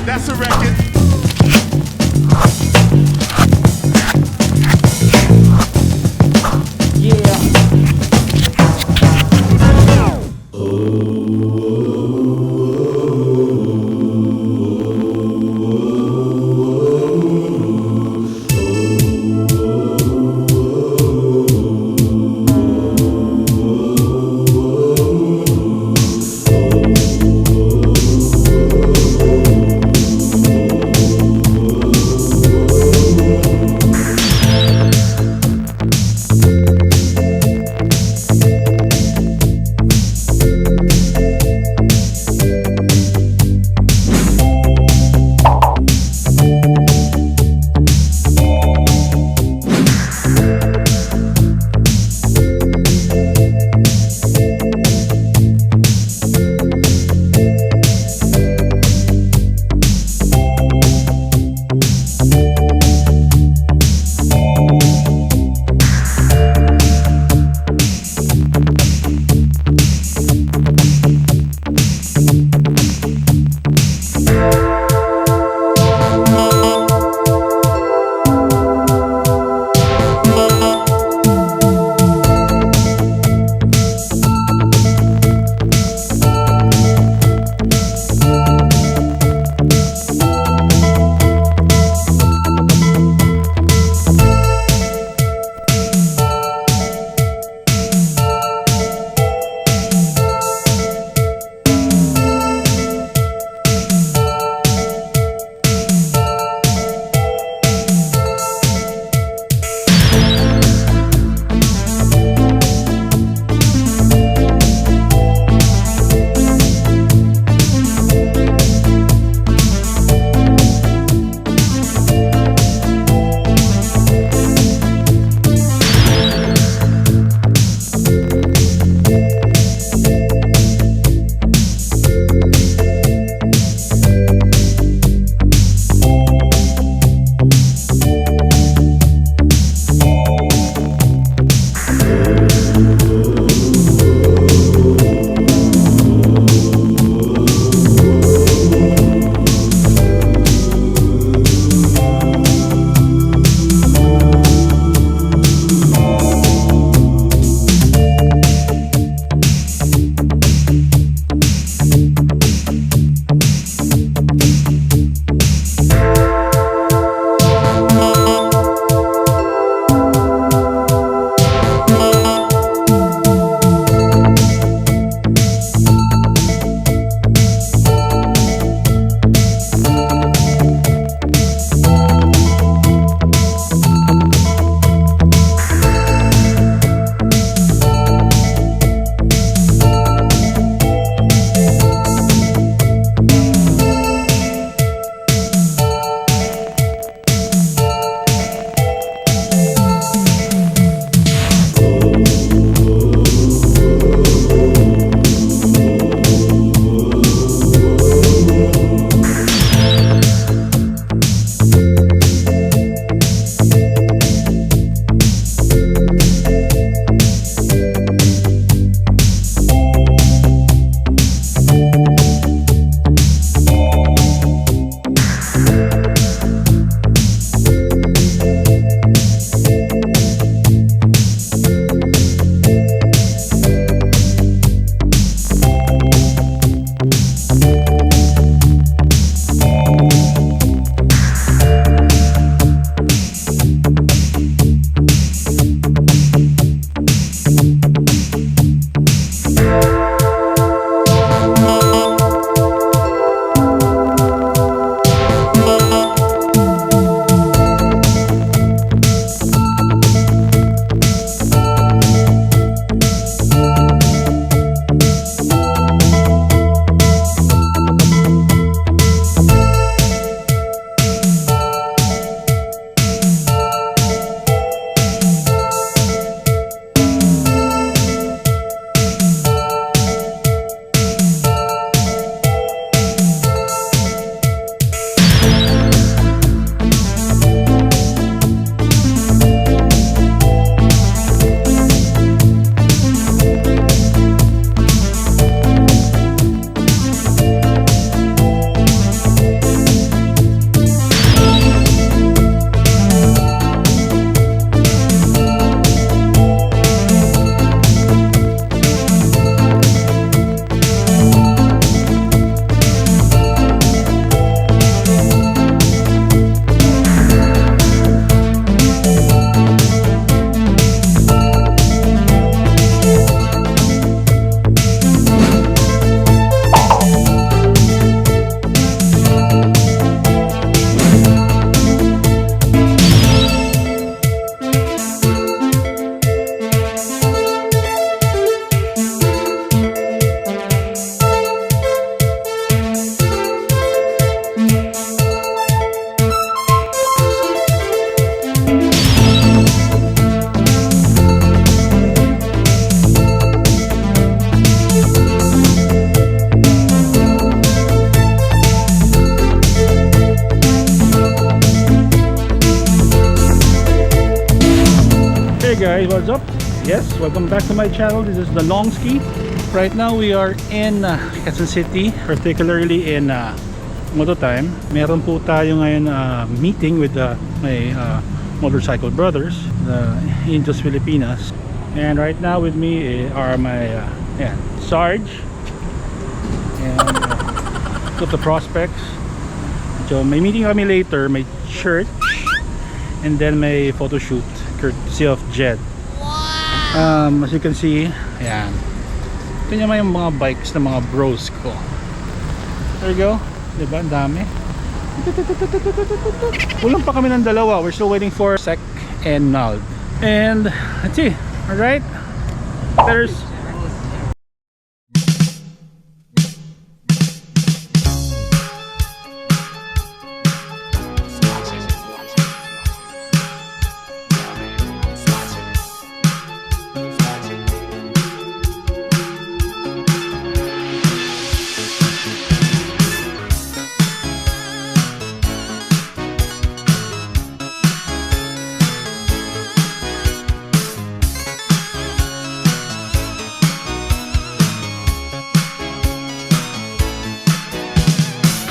That's a record. guys, what's up? Yes, welcome back to my channel. This is the Long Ski. Right now we are in Quezon City, particularly in Moto Time. Meron po tayo ngayon meeting with my motorcycle brothers, the Indios Filipinas. And right now with me are my Sarge and to the prospects. So may meeting kami later, may church, and then may photo shoot courtesy of Jed. As you can see, ayan, ito naman yung mga bikes ng mga bros ko. There you go, diba? Ang dami. Kulang pa kami ng dalawa. We're still waiting for Sec and Nald. And let's see. Alright, there's